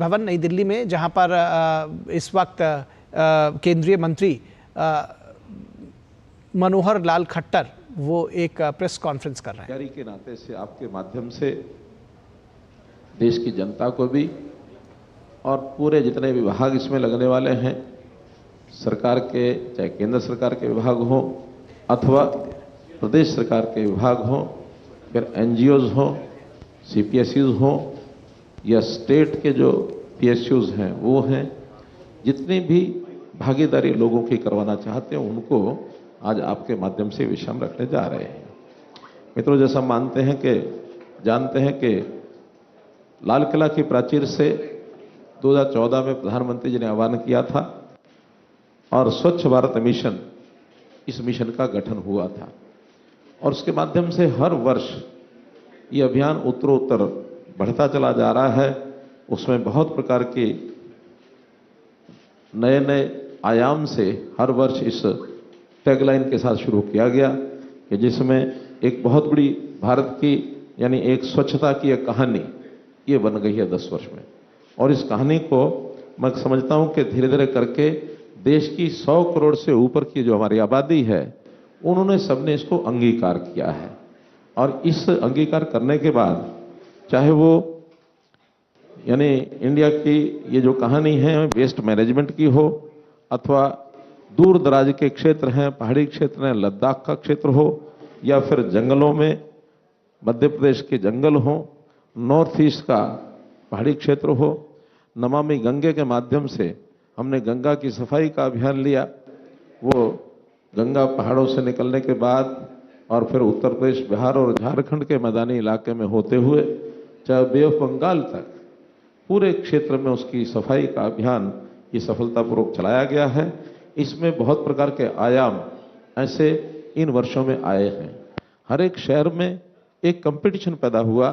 भवन नई दिल्ली में, जहां पर इस वक्त केंद्रीय मंत्री मनोहर लाल खट्टर वो एक प्रेस कॉन्फ्रेंस कर रहे हैं। तैयारी के नाते से आपके माध्यम से देश की जनता को भी और पूरे जितने विभाग इसमें लगने वाले हैं, सरकार के, चाहे केंद्र सरकार के विभाग हों अथवा प्रदेश सरकार के विभाग हों, फिर एनजीओज हों, सीपीएसयूज हों या स्टेट के जो पीएसयूज हैं वो हैं, जितनी भी भागीदारी लोगों की करवाना चाहते हैं उनको आज आपके माध्यम से विषय में रखने जा रहे हैं। मित्रों, जैसा जानते हैं कि लाल किला की प्राचीर से 2014 में प्रधानमंत्री जी ने आह्वान किया था और स्वच्छ भारत मिशन, इस मिशन का गठन हुआ था और उसके माध्यम से हर वर्ष ये अभियान उत्तरोत्तर बढ़ता चला जा रहा है। उसमें बहुत प्रकार के नए नए आयाम से हर वर्ष इस टैगलाइन के साथ शुरू किया गया कि जिसमें एक बहुत बड़ी भारत की यानी एक स्वच्छता की एक कहानी ये बन गई है 10 वर्ष में। और इस कहानी को मैं समझता हूं कि धीरे धीरे करके देश की 100 करोड़ से ऊपर की जो हमारी आबादी है उन्होंने सबने इसको अंगीकार किया है। और इस अंगीकार करने के बाद चाहे वो यानी इंडिया की ये जो कहानी है वेस्ट मैनेजमेंट की हो अथवा दूर दराज के क्षेत्र हैं, पहाड़ी क्षेत्र हैं, लद्दाख का क्षेत्र हो या फिर जंगलों में मध्य प्रदेश के जंगल हो, नॉर्थ ईस्ट का पहाड़ी क्षेत्र हो, नमामि गंगे के माध्यम से हमने गंगा की सफाई का अभियान लिया। वो गंगा पहाड़ों से निकलने के बाद और फिर उत्तर प्रदेश, बिहार और झारखंड के मैदानी इलाके में होते हुए चाहे बे ऑफ बंगाल तक पूरे क्षेत्र में उसकी सफाई का अभियान ये सफलतापूर्वक चलाया गया है। इसमें बहुत प्रकार के आयाम ऐसे इन वर्षों में आए हैं। हर एक शहर में एक कंपटीशन पैदा हुआ,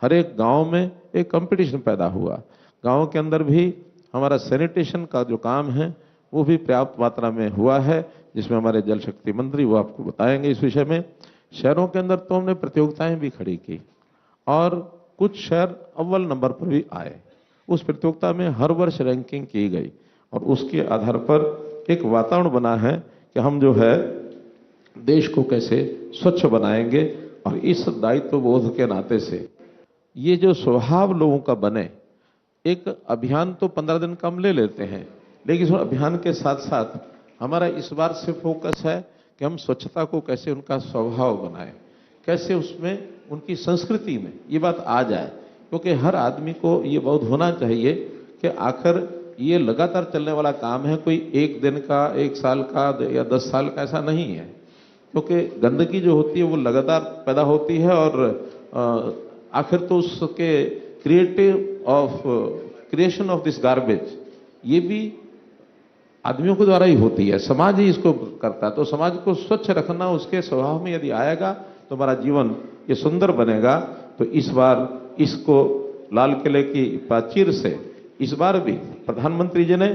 हर एक गांव में एक कंपटीशन पैदा हुआ। गांव के अंदर भी हमारा सैनिटेशन का जो काम है वो भी पर्याप्त मात्रा में हुआ है, जिसमें हमारे जल शक्ति मंत्री वो आपको बताएंगे इस विषय में। शहरों के अंदर तो हमने प्रतियोगिताएं भी खड़ी की और कुछ शहर अव्वल नंबर पर भी आए। उस प्रतियोगिता में हर वर्ष रैंकिंग की गई और उसके आधार पर एक वातावरण बना है कि हम जो है देश को कैसे स्वच्छ बनाएंगे। और इस दायित्व बोध के नाते से ये जो स्वभाव लोगों का बने, एक अभियान तो 15 दिन का हम ले लेते हैं, लेकिन इस अभियान के साथ साथ हमारा इस बार से फोकस है कि हम स्वच्छता को कैसे उनका स्वभाव बनाएं, कैसे उसमें उनकी संस्कृति में ये बात आ जाए। क्योंकि हर आदमी को ये बहुत होना चाहिए कि आखिर ये लगातार चलने वाला काम है, कोई एक दिन का, एक साल का या 10 साल का ऐसा नहीं है। क्योंकि गंदगी जो होती है वो लगातार पैदा होती है और आखिर तो उसके क्रिएशन ऑफ दिस गार्बेज ये भी आदमियों के द्वारा ही होती है, समाज ही इसको करता है। तो समाज को स्वच्छ रखना उसके स्वभाव में यदि आएगा तो हमारा जीवन ये सुंदर बनेगा। तो इस बार इसको लाल किले की प्राचीर से इस बार भी प्रधानमंत्री जी ने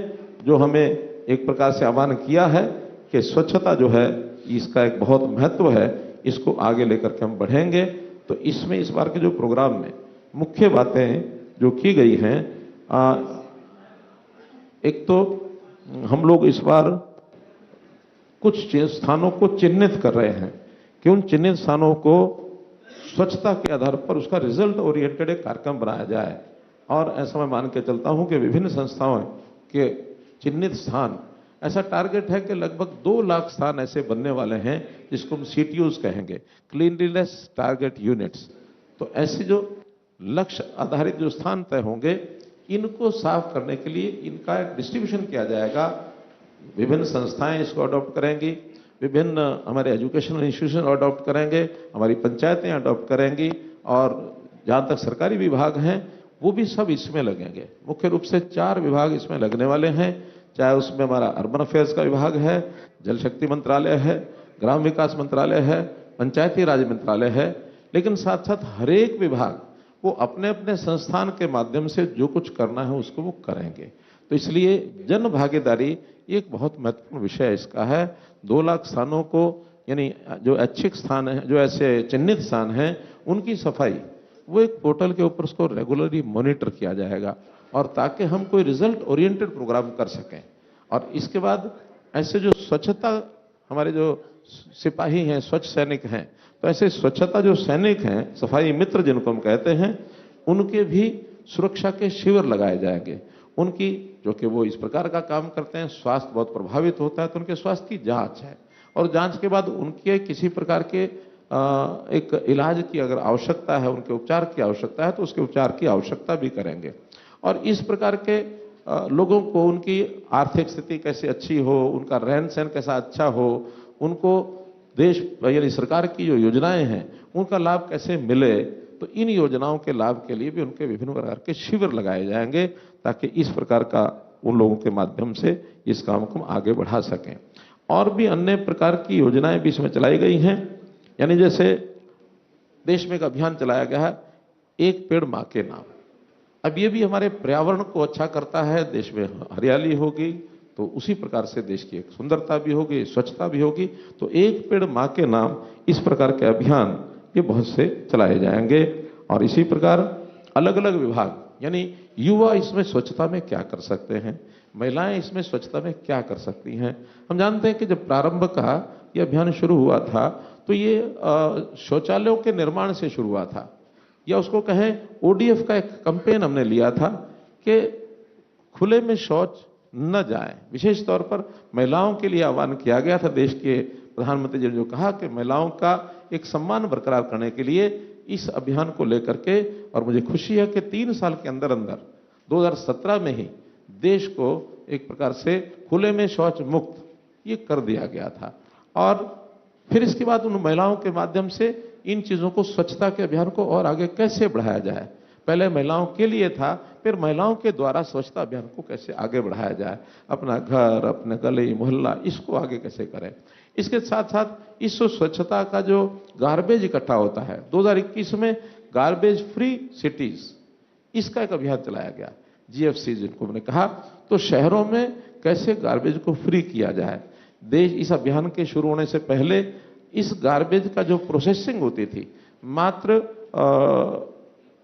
जो हमें एक प्रकार से आह्वान किया है कि स्वच्छता जो है इसका एक बहुत महत्व है, इसको आगे लेकर के हम बढ़ेंगे। तो इसमें इस बार के जो प्रोग्राम में मुख्य बातें जो की गई हैं, एक तो हम लोग इस बार कुछ स्थानों को चिन्हित कर रहे हैं कि उन चिन्हित स्थानों को स्वच्छता के आधार पर उसका रिजल्ट ओरिएंटेड एक कार्यक्रम बनाया जाए। और ऐसा मैं मान के चलता हूं कि विभिन्न संस्थाओं के चिन्हित स्थान, ऐसा टारगेट है कि लगभग 2 लाख स्थान ऐसे बनने वाले हैं जिसको हम CTUs कहेंगे, क्लीनलीनेस टारगेट यूनिट्स। तो ऐसे जो लक्ष्य आधारित जो स्थान तय होंगे इनको साफ करने के लिए इनका एक डिस्ट्रीब्यूशन किया जाएगा। विभिन्न संस्थाएं इसको अडॉप्ट करेंगी, विभिन्न हमारे एजुकेशनल इंस्टीट्यूशन अडॉप्ट करेंगे, हमारी पंचायतें अडॉप्ट करेंगी और जहां तक सरकारी विभाग हैं वो भी सब इसमें लगेंगे। मुख्य रूप से 4 विभाग इसमें लगने वाले हैं, चाहे उसमें हमारा अर्बन अफेयर्स का विभाग है, जल शक्ति मंत्रालय है, ग्राम विकास मंत्रालय है, पंचायती राज मंत्रालय है। लेकिन साथ साथ हर एक विभाग वो अपने अपने संस्थान के माध्यम से जो कुछ करना है उसको वो करेंगे। तो इसलिए जन भागीदारी एक बहुत महत्वपूर्ण विषय इसका है। 2 लाख स्थानों को यानी जो ऐच्छिक स्थान है, जो ऐसे चिन्हित स्थान हैं, उनकी सफाई वो एक पोर्टल के ऊपर उसको रेगुलरली मॉनिटर किया जाएगा और ताकि हम कोई रिजल्ट ओरिएंटेड प्रोग्राम कर सकें। और इसके बाद ऐसे जो स्वच्छता, हमारे जो सिपाही हैं, स्वच्छ सैनिक हैं, तो ऐसे स्वच्छता जो सैनिक हैं, सफाई मित्र जिनको हम कहते हैं, उनके भी सुरक्षा के शिविर लगाए जाएंगे। उनकी जो कि वो इस प्रकार का काम करते हैं, स्वास्थ्य बहुत प्रभावित होता है तो उनके स्वास्थ्य की जांच है, और जांच के बाद उनके किसी प्रकार के एक इलाज की अगर आवश्यकता है, उनके उपचार की आवश्यकता है, तो उसके उपचार की आवश्यकता भी करेंगे। और इस प्रकार के लोगों को उनकी आर्थिक स्थिति कैसे अच्छी हो, उनका रहन सहन कैसा अच्छा हो, उनको देश यानी सरकार की जो योजनाएं हैं उनका लाभ कैसे मिले, तो इन योजनाओं के लाभ के लिए भी उनके विभिन्न प्रकार के शिविर लगाए जाएंगे, ताकि इस प्रकार का उन लोगों के माध्यम से इस काम को हम आगे बढ़ा सकें। और भी अन्य प्रकार की योजनाएं भी इसमें चलाई गई हैं, यानी जैसे देश में एक अभियान चलाया गया है, एक पेड़ मां के नाम। अब ये भी हमारे पर्यावरण को अच्छा करता है, देश में हरियाली होगी तो उसी प्रकार से देश की एक सुंदरता भी होगी, स्वच्छता भी होगी। तो एक पेड़ मां के नाम, इस प्रकार के अभियान ये बहुत से चलाए जाएंगे। और इसी प्रकार अलग अलग विभाग, यानी युवा इसमें स्वच्छता में क्या कर सकते हैं, महिलाएं इसमें स्वच्छता में क्या कर सकती हैं। हम जानते हैं कि जब प्रारंभ का ये अभियान शुरू हुआ था तो ये शौचालयों के निर्माण से शुरू हुआ था, या उसको कहें ओडीएफ का एक कैंपेन हमने लिया था कि खुले में शौच न जाए। विशेष तौर पर महिलाओं के लिए आह्वान किया गया था। देश के प्रधानमंत्री जी ने जो कहा कि महिलाओं का एक सम्मान बरकरार करने के लिए इस अभियान को लेकर के, और मुझे खुशी है कि 3 साल के अंदर अंदर 2017 में ही देश को एक प्रकार से खुले में शौच मुक्त ये कर दिया गया था। और फिर इसके बाद उन महिलाओं के माध्यम से इन चीजों को, स्वच्छता के अभियान को और आगे कैसे बढ़ाया जाए। पहले महिलाओं के लिए था, फिर महिलाओं के द्वारा स्वच्छता अभियान को कैसे आगे बढ़ाया जाए, अपना घर, अपने गली मोहल्ला, इसको आगे कैसे करें। इसके साथ साथ इस स्वच्छता का जो गार्बेज इकट्ठा होता है, 2021 में गार्बेज फ्री सिटीज, इसका एक अभियान चलाया गया, जीएफसी जिनको मैंने कहा। तो शहरों में कैसे गार्बेज को फ्री किया जाए। देश इस अभियान के शुरू होने से पहले इस गार्बेज का जो प्रोसेसिंग होती थी मात्र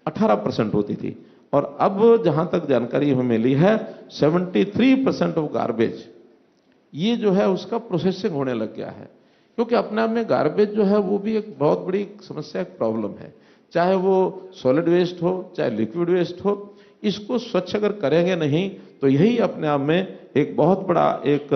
18% होती थी, और अब जहां तक जानकारी हमें मिली है 73% ऑफ गार्बेज ये जो है उसका प्रोसेसिंग होने लग गया है। क्योंकि अपने आप में गार्बेज जो है वो भी एक बहुत बड़ी समस्या, एक प्रॉब्लम है, चाहे वो सॉलिड वेस्ट हो चाहे लिक्विड वेस्ट हो। इसको स्वच्छ अगर करेंगे नहीं तो यही अपने आप में एक बहुत बड़ा एक,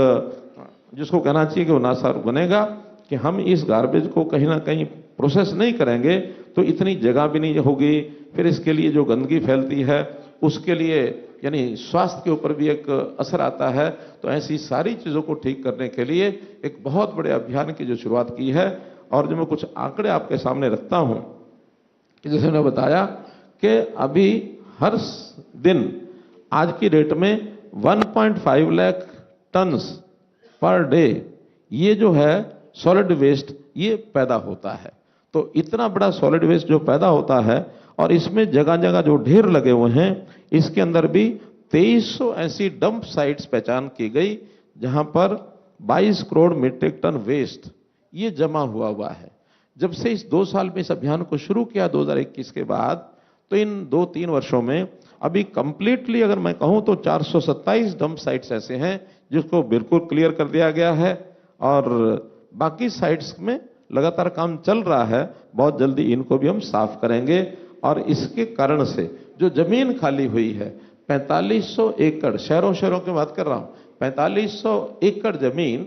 जिसको कहना चाहिए कि वो नासार बनेगा, कि हम इस गार्बेज को कहीं ना कहीं प्रोसेस नहीं करेंगे तो इतनी जगह भी नहीं होगी, फिर इसके लिए जो गंदगी फैलती है उसके लिए यानी स्वास्थ्य के ऊपर भी एक असर आता है। तो ऐसी सारी चीजों को ठीक करने के लिए एक बहुत बड़े अभियान की जो शुरुआत की है। और जो मैं कुछ आंकड़े आपके सामने रखता हूं कि जैसे मैंने बताया कि अभी हर दिन आज की डेट में 1.5 लाख टन्स पर डे ये जो है सॉलिड वेस्ट ये पैदा होता है। तो इतना बड़ा सॉलिड वेस्ट जो पैदा होता है, और इसमें जगह जगह जो ढेर लगे हुए हैं, इसके अंदर भी 2300 ऐसी डंप साइट्स पहचान की गई जहां पर 22 करोड़ मीट्रिक टन वेस्ट ये जमा हुआ है। जब से इस 2 साल में इस अभियान को शुरू किया 2021 के बाद, तो इन 2-3 वर्षों में अभी कंप्लीटली अगर मैं कहूं तो 427 डंप साइट्स ऐसे हैं जिसको बिल्कुल क्लियर कर दिया गया है, और बाकी साइट्स में लगातार काम चल रहा है। बहुत जल्दी इनको भी हम साफ करेंगे। और इसके कारण से जो जमीन खाली हुई है 4500 एकड़, शहरों की बात कर रहा हूं, 4500 एकड़ जमीन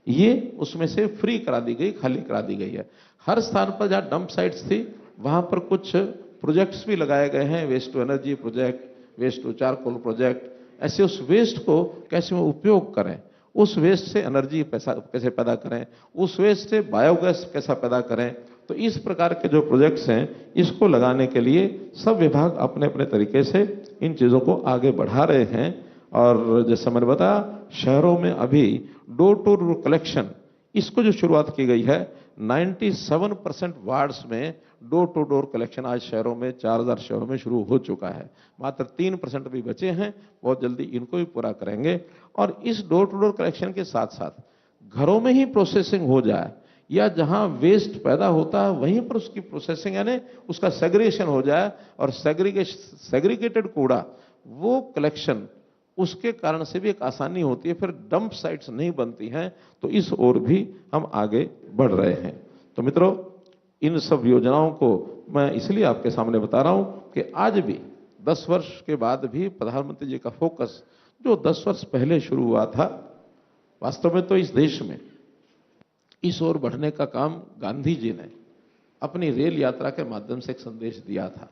ये उसमें से फ्री करा दी गई, खाली करा दी गई है। हर स्थान पर जहां डंप साइट्स थी वहां पर कुछ प्रोजेक्ट्स भी लगाए गए हैं, waste to energy project, waste to charcoal project. ऐसे उस वेस्ट को कैसे उपयोग करें, उस वेस्ट से एनर्जी कैसे पैदा करें, उस वेस्ट से बायोगैस कैसा पैदा करें। तो इस प्रकार के जो प्रोजेक्ट्स हैं इसको लगाने के लिए सब विभाग अपने अपने तरीके से इन चीजों को आगे बढ़ा रहे हैं। और जैसे मैंने बताया शहरों में अभी डोर टू डोर कलेक्शन, इसको जो शुरुआत की गई है 97% वार्ड्स में डोर टू डोर कलेक्शन आज शहरों में 4000 शहरों में शुरू हो चुका है। मात्र 3% भी बचे हैं, बहुत जल्दी इनको भी पूरा करेंगे। और इस डोर टू डोर कलेक्शन के साथ साथ घरों में ही प्रोसेसिंग हो जाए, या जहां वेस्ट पैदा होता है वहीं पर उसकी प्रोसेसिंग यानी उसका सेग्रीगेशन हो जाए, और सेग्रीगेटेड कूड़ा वो कलेक्शन उसके कारण से भी एक आसानी होती है, फिर डंप साइट्स नहीं बनती हैं। तो इस ओर भी हम आगे बढ़ रहे हैं। तो मित्रों, इन सब योजनाओं को मैं इसलिए आपके सामने बता रहा हूं कि आज भी 10 वर्ष के बाद भी प्रधानमंत्री जी का फोकस जो 10 वर्ष पहले शुरू हुआ था, वास्तव में तो इस देश में इस ओर बढ़ने का काम गांधी जी ने अपनी रेल यात्रा के माध्यम से एक संदेश दिया था।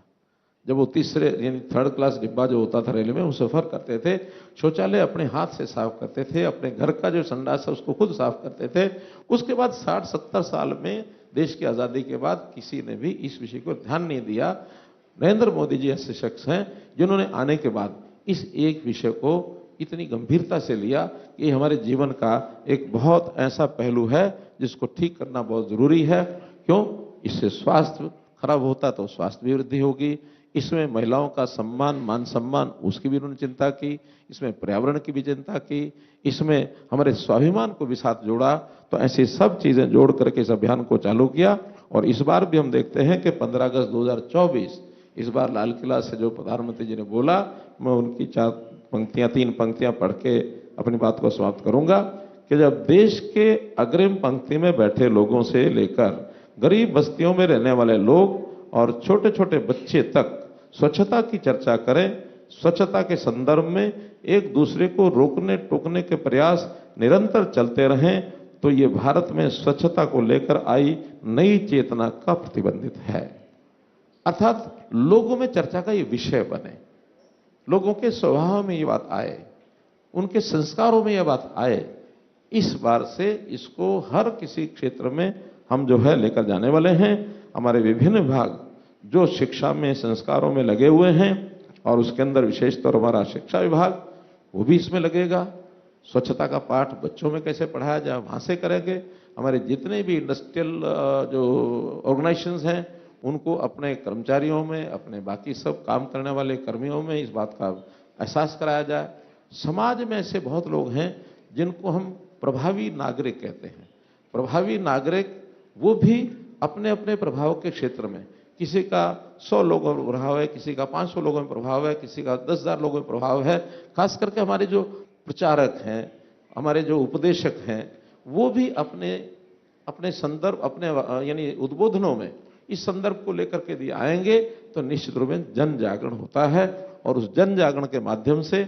जब वो तीसरे यानी 3rd क्लास डिब्बा जो होता था रेल में, वो सफर करते थे, शौचालय अपने हाथ से साफ करते थे, अपने घर का जो संडास है उसको खुद साफ करते थे। उसके बाद 60-70 साल में देश की आज़ादी के बाद किसी ने भी इस विषय को ध्यान नहीं दिया। नरेंद्र मोदी जी ऐसे शख्स हैं जिन्होंने आने के बाद इस एक विषय को इतनी गंभीरता से लिया कि हमारे जीवन का एक बहुत ऐसा पहलू है जिसको ठीक करना बहुत जरूरी है। क्यों? इससे स्वास्थ्य खराब होता तो स्वास्थ्य भी वृद्धि होगी, इसमें महिलाओं का सम्मान, मान सम्मान, उसकी भी उन्होंने चिंता की, इसमें पर्यावरण की भी चिंता की, इसमें हमारे स्वाभिमान को भी साथ जोड़ा। तो ऐसी सब चीजें जोड़ करके इस अभियान को चालू किया। और इस बार भी हम देखते हैं कि 15 अगस्त 2024 इस बार लाल किला से जो प्रधानमंत्री जी ने बोला, मैं उनकी 3 पंक्तियां पढ़ के अपनी बात को समाप्त करूंगा कि जब देश के अग्रिम पंक्ति में बैठे लोगों से लेकर गरीब बस्तियों में रहने वाले लोग और छोटे छोटे बच्चे तक स्वच्छता की चर्चा करें, स्वच्छता के संदर्भ में एक दूसरे को रोकने टोकने के प्रयास निरंतर चलते रहें, तो ये भारत में स्वच्छता को लेकर आई नई चेतना का प्रतिबंधित है। अर्थात लोगों में चर्चा का ये विषय बने, लोगों के स्वभाव में ये बात आए, उनके संस्कारों में ये बात आए। इस बार से इसको हर किसी क्षेत्र में हम जो है लेकर जाने वाले हैं। हमारे विभिन्न विभाग जो शिक्षा में, संस्कारों में लगे हुए हैं, और उसके अंदर विशेषतौर हमारा शिक्षा विभाग वो भी इसमें लगेगा। स्वच्छता का पाठ बच्चों में कैसे पढ़ाया जाए वहां से करेंगे। हमारे जितने भी इंडस्ट्रियल जो ऑर्गेनाइजेशंस हैं उनको अपने कर्मचारियों में, अपने बाकी सब काम करने वाले कर्मियों में इस बात का एहसास कराया जाए। समाज में ऐसे बहुत लोग हैं जिनको हम प्रभावी नागरिक कहते हैं। प्रभावी नागरिक वो भी अपने अपने प्रभाव के क्षेत्र में, किसी का 100 लोगों में प्रभाव है, किसी का 500 लोगों में प्रभाव है, किसी का 10,000 लोगों में प्रभाव है। खास करके हमारे जो प्रचारक हैं, हमारे जो उपदेशक हैं, वो भी अपने अपने संदर्भ, अपने यानी उद्बोधनों में इस संदर्भ को लेकर के दिए आएंगे तो निश्चित रूप में जन जागरण होता है। और उस जन जागरण के माध्यम से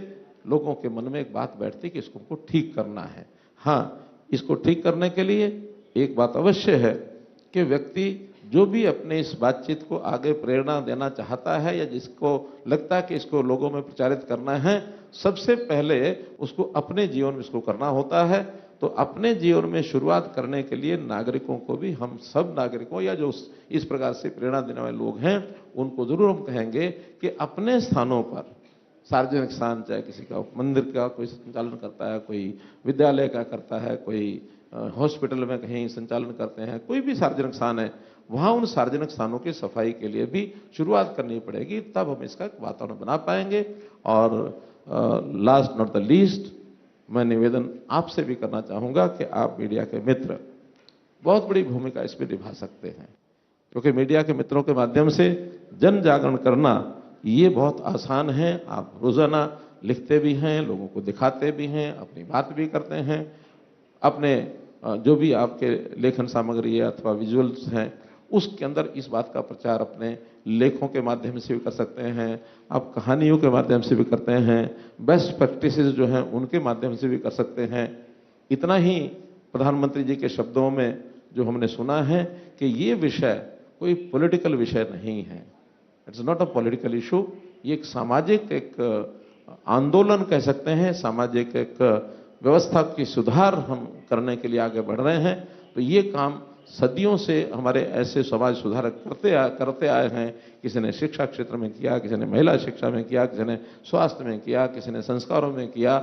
लोगों के मन में एक बात बैठती कि इसको हमको ठीक करना है। हाँ, इसको ठीक करने के लिए एक बात अवश्य है कि व्यक्ति जो भी अपने इस बातचीत को आगे प्रेरणा देना चाहता है या जिसको लगता है कि इसको लोगों में प्रचारित करना है, सबसे पहले उसको अपने जीवन में इसको करना होता है। तो अपने जीवन में शुरुआत करने के लिए नागरिकों को भी, हम सब नागरिकों या जो इस प्रकार से प्रेरणा देने वाले लोग हैं, उनको जरूर हम कहेंगे कि अपने स्थानों पर सार्वजनिक स्थान, चाहे किसी का मंदिर का कोई संचालन करता है, कोई विद्यालय का करता है, कोई हॉस्पिटल में कहीं संचालन करते हैं, कोई भी सार्वजनिक स्थान है, वहां उन सार्वजनिक स्थानों की सफाई के लिए भी शुरुआत करनी पड़ेगी, तब हम इसका वातावरण बना पाएंगे। और लास्ट नॉट द लीस्ट, मैं निवेदन आपसे भी करना चाहूंगा कि आप मीडिया के मित्र बहुत बड़ी भूमिका इसमें निभा सकते हैं, क्योंकि मीडिया के मित्रों के माध्यम से जन जागरण करना ये बहुत आसान है। आप रोजाना लिखते भी हैं, लोगों को दिखाते भी हैं, अपनी बात भी करते हैं, अपने जो भी आपके लेखन सामग्री है अथवा विजुअल्स हैं उसके अंदर इस बात का प्रचार अपने लेखों के माध्यम से भी कर सकते हैं, आप कहानियों के माध्यम से भी करते हैं, बेस्ट प्रैक्टिसेस जो हैं उनके माध्यम से भी कर सकते हैं। इतना ही प्रधानमंत्री जी के शब्दों में जो हमने सुना है कि ये विषय कोई पॉलिटिकल विषय नहीं है, it's not a political issue, ये एक सामाजिक एक आंदोलन कह सकते हैं, सामाजिक एक व्यवस्था की सुधार हम करने के लिए आगे बढ़ रहे हैं। तो ये काम सदियों से हमारे ऐसे समाज सुधारक करते आए हैं। किसी ने शिक्षा क्षेत्र में किया, किसी ने महिला शिक्षा में किया, किसी ने स्वास्थ्य में किया, किसी ने संस्कारों में किया,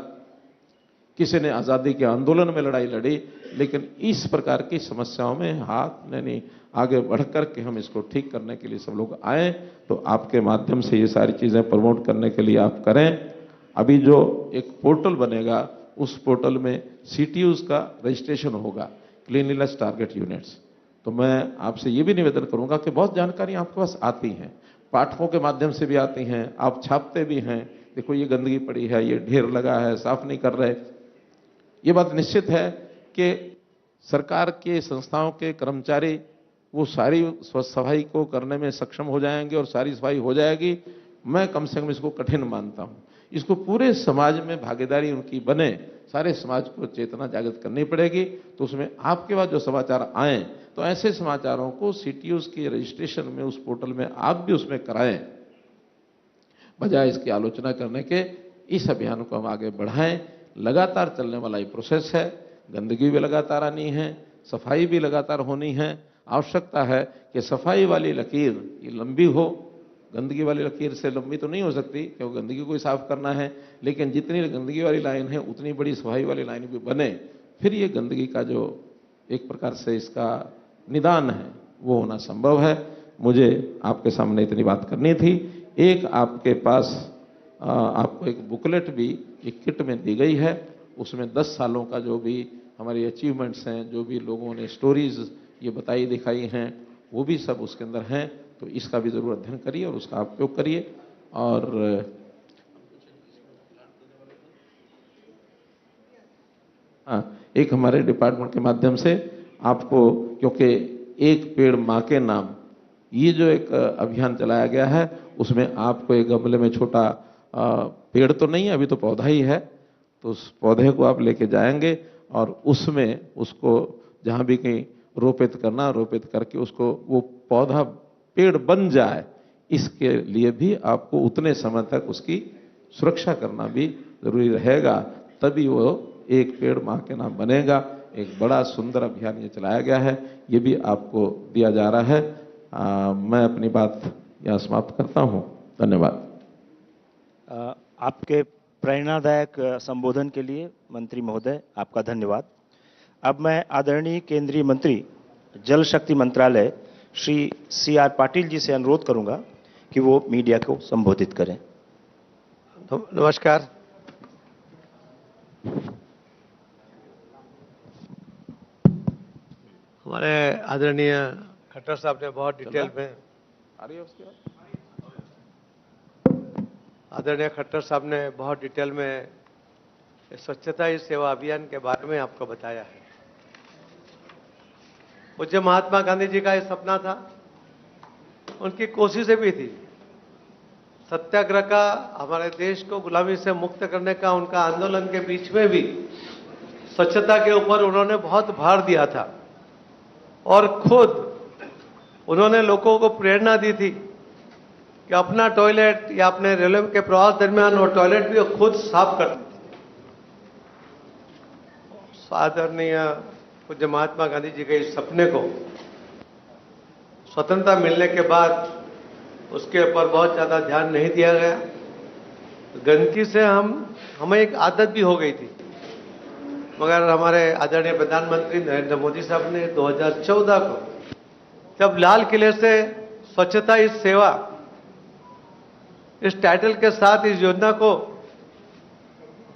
किसी ने आज़ादी के आंदोलन में लड़ाई लड़ी। लेकिन इस प्रकार की समस्याओं में हाथ यानी आगे बढ़कर के हम इसको ठीक करने के लिए सब लोग आए, तो आपके माध्यम से ये सारी चीज़ें प्रमोट करने के लिए आप करें। अभी जो एक पोर्टल बनेगा, उस पोर्टल में CTUs का रजिस्ट्रेशन होगा, क्लीनलीनेस टारगेट यूनिट्स। तो मैं आपसे ये भी निवेदन करूंगा कि बहुत जानकारी आपके पास आती हैं, पाठकों के माध्यम से भी आती हैं, आप छापते भी हैं, देखो ये गंदगी पड़ी है, ये ढेर लगा है, साफ नहीं कर रहे। ये बात निश्चित है कि सरकार के संस्थाओं के कर्मचारी वो सारी सफाई को करने में सक्षम हो जाएंगे और सारी सफाई हो जाएगी। मैं कम से कम इसको कठिन मानता हूं। इसको पूरे समाज में भागीदारी उनकी बने, सारे समाज को चेतना जागृत करनी पड़ेगी। तो उसमें आपके पास जो समाचार आए तो ऐसे समाचारों को सीटीयूज के रजिस्ट्रेशन में उस पोर्टल में आप भी उसमें कराएं, बजाय इसकी आलोचना करने के। इस अभियान को हम आगे बढ़ाएं। लगातार चलने वाला ये प्रोसेस है, गंदगी भी लगातार आनी है, सफाई भी लगातार होनी है। आवश्यकता है कि सफाई वाली लकीर ये लंबी हो, गंदगी वाली लकीर से लंबी तो नहीं हो सकती क्योंकि गंदगी को ही साफ करना है, लेकिन जितनी गंदगी वाली लाइन है उतनी बड़ी सफाई वाली लाइन भी बने। फिर ये गंदगी का जो एक प्रकार से इसका निदान है वो होना संभव है। मुझे आपके सामने इतनी बात करनी थी। एक आपके पास आपको एक बुकलेट भी एक किट में दी गई है, उसमें 10 सालों का जो भी हमारी अचीवमेंट्स हैं, जो भी लोगों ने स्टोरीज ये बताई दिखाई हैं, वो भी सब उसके अंदर हैं। तो इसका भी जरूर अध्ययन करिए और उसका उपयोग करिए। और हाँ, एक हमारे डिपार्टमेंट के माध्यम से आपको, क्योंकि एक पेड़ माँ के नाम ये जो एक अभियान चलाया गया है, उसमें आपको एक गमले में छोटा पेड़ तो नहीं है, अभी तो पौधा ही है, तो उस पौधे को आप लेके जाएंगे और उसमें उसको जहाँ भी कहीं रोपित करना, रोपित करके उसको वो पौधा पेड़ बन जाए, इसके लिए भी आपको उतने समय तक उसकी सुरक्षा करना भी जरूरी रहेगा, तभी वो एक पेड़ माँ के नाम बनेगा। एक बड़ा सुंदर अभियान ये चलाया गया है, ये भी आपको दिया जा रहा है। मैं अपनी बात यहाँ समाप्त करता हूँ। धन्यवाद। आपके प्रेरणादायक संबोधन के लिए मंत्री महोदय आपका धन्यवाद। अब मैं आदरणीय केंद्रीय मंत्री जल शक्ति मंत्रालय श्री CR पाटिल जी से अनुरोध करूंगा कि वो मीडिया को संबोधित करें। नमस्कार। हमारे आदरणीय खट्टर साहब ने बहुत डिटेल में आदरणीय खट्टर साहब ने बहुत डिटेल में स्वच्छता ही सेवा अभियान के बारे में आपको बताया है। पूज्य महात्मा गांधी जी का ये सपना था, उनकी कोशिशें भी थी। सत्याग्रह का, हमारे देश को गुलामी से मुक्त करने का उनका आंदोलन के बीच में भी स्वच्छता के ऊपर उन्होंने बहुत भार दिया था और खुद उन्होंने लोगों को प्रेरणा दी थी कि अपना टॉयलेट या अपने रेलवे के प्रवास दरमियान वो टॉयलेट भी खुद साफ करते थे। आदरणीय पूज्य महात्मा गांधी जी के इस सपने को स्वतंत्रता मिलने के बाद उसके ऊपर बहुत ज्यादा ध्यान नहीं दिया गया। गंदगी से हमें एक आदत भी हो गई थी, मगर हमारे आदरणीय प्रधानमंत्री नरेंद्र मोदी साहब ने 2014 को जब लाल किले से स्वच्छता ही सेवा इस टाइटल के साथ इस योजना को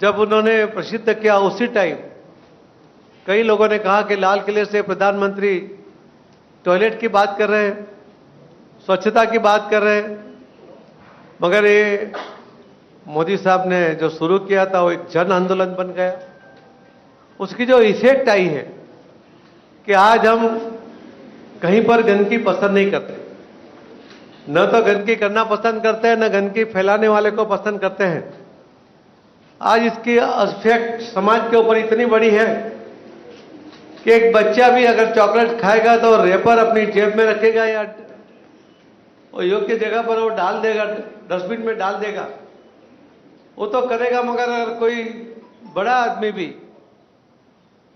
जब उन्होंने प्रसिद्ध किया, उसी टाइम कई लोगों ने कहा कि लाल किले से प्रधानमंत्री टॉयलेट की बात कर रहे हैं, स्वच्छता की बात कर रहे हैं। मगर ये मोदी साहब ने जो शुरू किया था वो एक जन आंदोलन बन गया। उसकी जो इफेक्ट आई है कि आज हम कहीं पर गंदगी पसंद नहीं करते, न तो गंदगी करना पसंद करते हैं, न गंदगी फैलाने वाले को पसंद करते हैं। आज इसकी इफेक्ट समाज के ऊपर इतनी बड़ी है कि एक बच्चा भी अगर चॉकलेट खाएगा तो रैपर अपनी जेब में रखेगा या वो योग्य जगह पर वो डाल देगा, डस्टबिन में डाल देगा, वो तो करेगा। मगर अगर कोई बड़ा आदमी भी,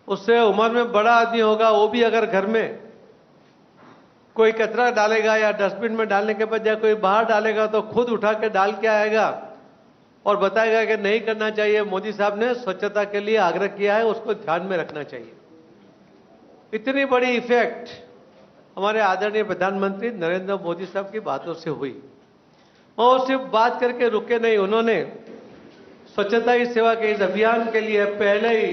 उससे उम्र में बड़ा आदमी होगा, वो भी अगर घर में कोई कचरा डालेगा या डस्टबिन में डालने के बजाय कोई बाहर डालेगा तो खुद उठा के डाल के आएगा और बताएगा कि नहीं करना चाहिए। मोदी साहब ने स्वच्छता के लिए आग्रह किया है, उसको ध्यान में रखना चाहिए। इतनी बड़ी इफेक्ट हमारे आदरणीय प्रधानमंत्री नरेंद्र मोदी साहब की बातों से हुई और सिर्फ बात करके रुके नहीं, उन्होंने स्वच्छता ही सेवा के इस अभियान के लिए पहले ही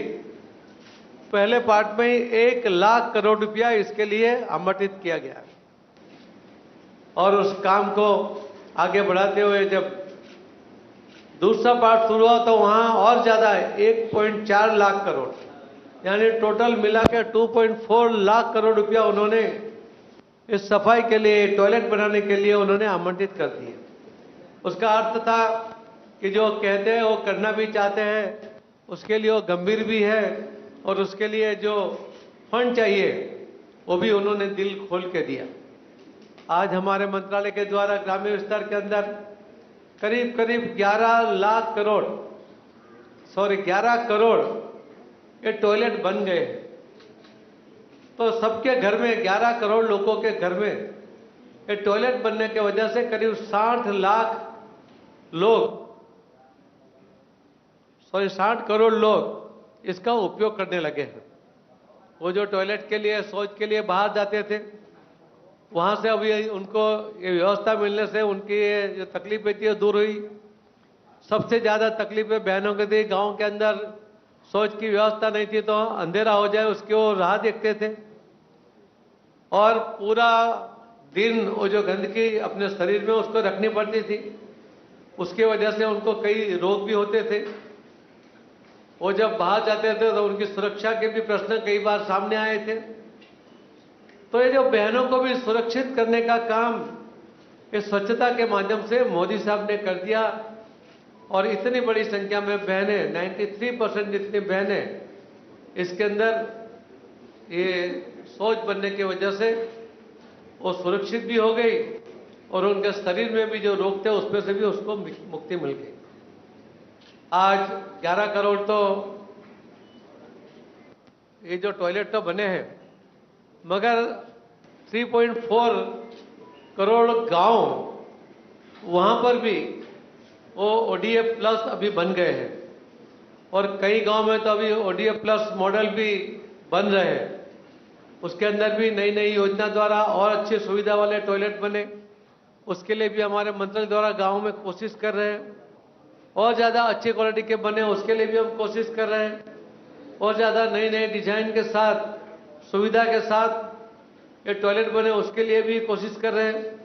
पहले पार्ट में ही 1 लाख करोड़ रुपया इसके लिए आवंटित किया गया और उस काम को आगे बढ़ाते हुए जब दूसरा पार्ट शुरू हुआ तो वहां और ज्यादा 1.4 लाख करोड़ यानी टोटल मिला के 2.4 लाख करोड़ रुपया उन्होंने इस सफाई के लिए, टॉयलेट बनाने के लिए उन्होंने आवंटित कर दिए। उसका अर्थ था कि जो कहते हैं वो करना भी चाहते हैं, उसके लिए वो गंभीर भी है और उसके लिए जो फंड चाहिए वो भी उन्होंने दिल खोल के दिया। आज हमारे मंत्रालय के द्वारा ग्रामीण विस्तार के अंदर करीब करीब 11 करोड़ ये टॉयलेट बन गए। तो सबके घर में 11 करोड़ लोगों के घर में ये टॉयलेट बनने की वजह से करीब 60 करोड़ लोग इसका उपयोग करने लगे हैं। वो जो टॉयलेट के लिए, शौच के लिए बाहर जाते थे, वहां से अभी उनको ये व्यवस्था मिलने से उनकी ये जो तकलीफें थी दूर हुई। सबसे ज्यादा तकलीफें बहनों की थी, गांव के अंदर शौच की व्यवस्था नहीं थी तो अंधेरा हो जाए उसकी वो राह देखते थे और पूरा दिन वो जो गंदगी अपने शरीर में उसको रखनी पड़ती थी, उसकी वजह से उनको कई रोग भी होते थे। वो जब बाहर जाते थे तो उनकी सुरक्षा के भी प्रश्न कई बार सामने आए थे। तो ये जो बहनों को भी सुरक्षित करने का काम इस स्वच्छता के माध्यम से मोदी साहब ने कर दिया और इतनी बड़ी संख्या में बहनें, 93% जितनी बहनें इसके अंदर ये शौच बनने की वजह से वो सुरक्षित भी हो गई और उनके शरीर में भी जो रोग थे उसमें से भी उसको मुक्ति मिल गई। आज 11 करोड़ तो ये जो टॉयलेट तो बने हैं, मगर 3.4 करोड़ गांव वहां पर भी वो ODF प्लस अभी बन गए हैं और कई गांव में तो अभी ODF प्लस मॉडल भी बन रहे हैं। उसके अंदर भी नई नई योजना द्वारा और अच्छी सुविधा वाले टॉयलेट बने, उसके लिए भी हमारे मंत्रालय द्वारा गांव में कोशिश कर रहे हैं। और ज़्यादा अच्छी क्वालिटी के बने उसके लिए भी हम कोशिश कर रहे हैं और ज़्यादा नई नई डिजाइन के साथ, सुविधा के साथ ये टॉयलेट बने उसके लिए भी कोशिश कर रहे हैं।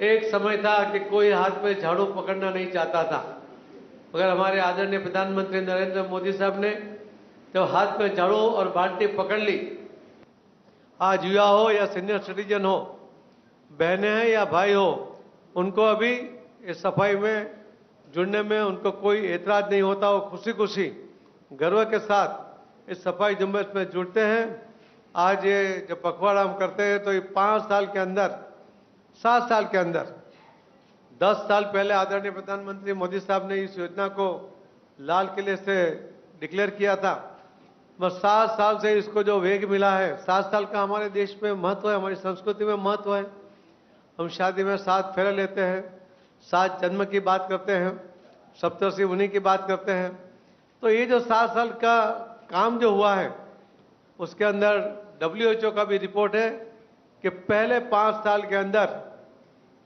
एक समय था कि कोई हाथ में झाड़ू पकड़ना नहीं चाहता था, मगर हमारे आदरणीय प्रधानमंत्री नरेंद्र मोदी साहब ने जब हाथ में झाड़ू और बाल्टी पकड़ ली, आज युवा हो या सीनियर सिटीजन हो, बहनें हैं या भाई हो, उनको अभी इस सफाई में जुड़ने में उनको कोई एतराज नहीं होता। वो खुशी खुशी गर्व के साथ इस सफाई जुम्मश में जुड़ते हैं। आज ये जब पखवाड़ा हम करते हैं तो ये 5 साल के अंदर, 7 साल के अंदर, 10 साल पहले आदरणीय प्रधानमंत्री मोदी साहब ने इस योजना को लाल किले से डिक्लेयर किया था, बस 7 साल से इसको जो वेग मिला है, 7 साल का हमारे देश में महत्व है, हमारी संस्कृति में महत्व है। हम शादी में 7 फेरे लेते हैं, 7 जन्म की बात करते हैं, सप्तर्षि मुनि की बात करते हैं। तो ये जो 7 साल का काम जो हुआ है उसके अंदर WHO का भी रिपोर्ट है कि पहले 5 साल के अंदर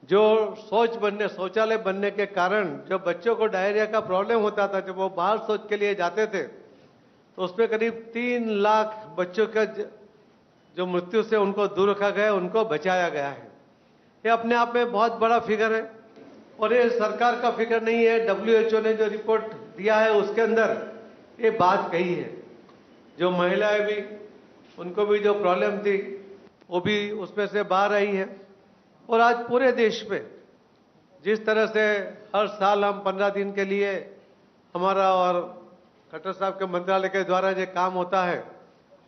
जो शौचालय बनने के कारण जो बच्चों को डायरिया का प्रॉब्लम होता था, जब वो बाहर शौच के लिए जाते थे तो उसमें करीब 3 लाख बच्चों का जो मृत्यु से उनको दूर रखा गया, उनको बचाया गया है। ये अपने आप में बहुत बड़ा फिगर है और ये सरकार का फिगर नहीं है। WHO ने जो रिपोर्ट दिया है उसके अंदर ये बात कही है। जो महिलाएं भी, उनको भी जो प्रॉब्लम थी वो भी उसमें से बाहर आई है। और आज पूरे देश में जिस तरह से हर साल हम 15 दिन के लिए हमारा और खट्टर साहब के मंत्रालय के द्वारा जो काम होता है,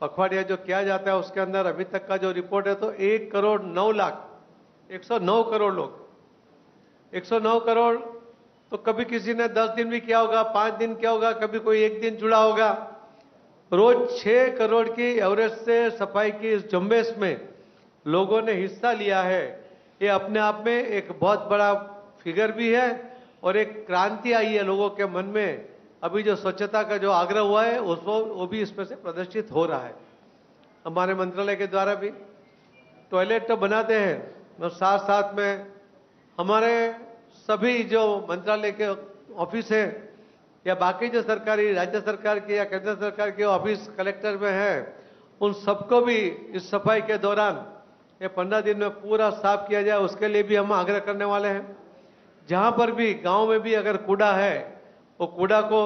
पखवाड़िया जो किया जाता है, उसके अंदर अभी तक का जो रिपोर्ट है तो 1 करोड़ 9 लाख 109 करोड़ लोग, 109 करोड़। तो कभी किसी ने 10 दिन भी किया होगा, 5 दिन किया होगा, कभी कोई 1 दिन जुड़ा होगा। रोज 6 करोड़ की एवरेज से सफाई की इस झुंबेश में लोगों ने हिस्सा लिया है। ये अपने आप में एक बहुत बड़ा फिगर भी है और एक क्रांति आई है लोगों के मन में। अभी जो स्वच्छता का जो आग्रह हुआ है उसको वो भी इसमें से प्रदर्शित हो रहा है। हमारे मंत्रालय के द्वारा भी टॉयलेट तो बनाते हैं, और साथ साथ में हमारे सभी जो मंत्रालय के ऑफिस हैं या बाकी जो सरकारी राज्य सरकार के या केंद्र सरकार के ऑफिस कलेक्टर में है, उन सबको भी इस सफाई के दौरान ये 15 दिन में पूरा साफ किया जाए, उसके लिए भी हम आग्रह करने वाले हैं। जहां पर भी गांव में भी अगर कूड़ा है, वो कूड़ा को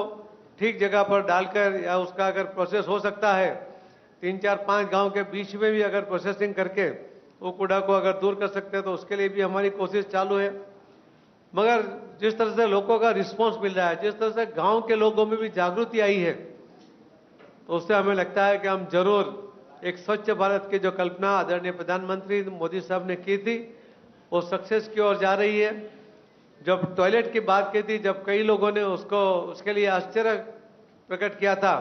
ठीक जगह पर डालकर या उसका अगर प्रोसेस हो सकता है, 3, 4, 5 गांव के बीच में भी अगर प्रोसेसिंग करके वो कूड़ा को अगर दूर कर सकते हैं तो उसके लिए भी हमारी कोशिश चालू है। मगर जिस तरह से लोगों का रिस्पांस मिल रहा है, जिस तरह से गांव के लोगों में भी जागृति आई है, तो उससे हमें लगता है कि हम जरूर एक स्वच्छ भारत की जो कल्पना आदरणीय प्रधानमंत्री मोदी साहब ने की थी, वो सक्सेस की ओर जा रही है। जब टॉयलेट की बात की थी, जब कई लोगों ने उसके लिए आश्चर्य प्रकट किया था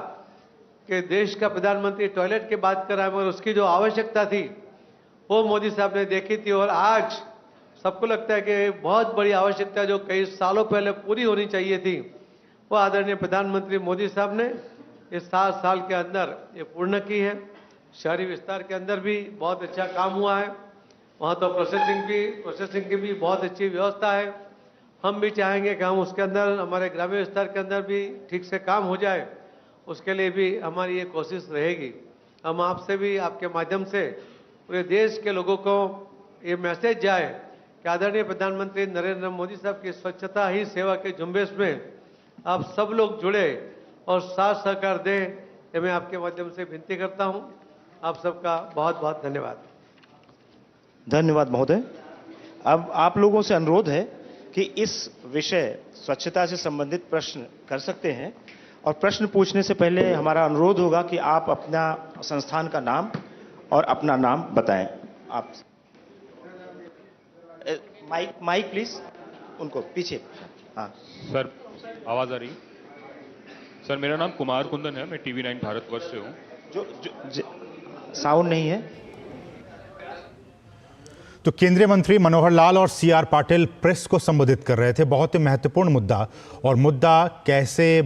कि देश का प्रधानमंत्री टॉयलेट की बात कर रहा है, मगर उसकी जो आवश्यकता थी वो मोदी साहब ने देखी थी। और आज सबको लगता है कि बहुत बड़ी आवश्यकता जो कई सालों पहले पूरी होनी चाहिए थी, वो आदरणीय प्रधानमंत्री मोदी साहब ने इस 7 साल के अंदर ये पूर्ण की है। शहरी विस्तार के अंदर भी बहुत अच्छा काम हुआ है, वहाँ तो प्रोसेसिंग की भी बहुत अच्छी व्यवस्था है। हम भी चाहेंगे कि हम उसके अंदर हमारे ग्रामीण विस्तार के अंदर भी ठीक से काम हो जाए, उसके लिए भी हमारी ये कोशिश रहेगी। हम आपसे भी आपके माध्यम से पूरे देश के लोगों को ये मैसेज जाए कि आदरणीय प्रधानमंत्री नरेंद्र मोदी साहब की स्वच्छता ही सेवा के झुंबेश में आप सब लोग जुड़े और साथ सहकार दें, ये मैं आपके माध्यम से विनती करता हूं। आप सबका बहुत बहुत धन्यवाद। धन्यवाद महोदय। अब आप लोगों से अनुरोध है कि इस विषय स्वच्छता से संबंधित प्रश्न कर सकते हैं, और प्रश्न पूछने से पहले हमारा अनुरोध होगा कि आप अपना संस्थान का नाम और अपना नाम बताएं। आप माइक प्लीज, उनको पीछे। हाँ सर, आवाज आ रही है? सर, मेरा नाम कुमार कुंदन है, मैं TV9 भारतवर्ष से हूँ। जो साउंड नहीं है। तो केंद्रीय मंत्री मनोहर लाल और CR पाटिल प्रेस को संबोधित कर रहे थे। बहुत ही महत्वपूर्ण मुद्दा, और मुद्दा कैसे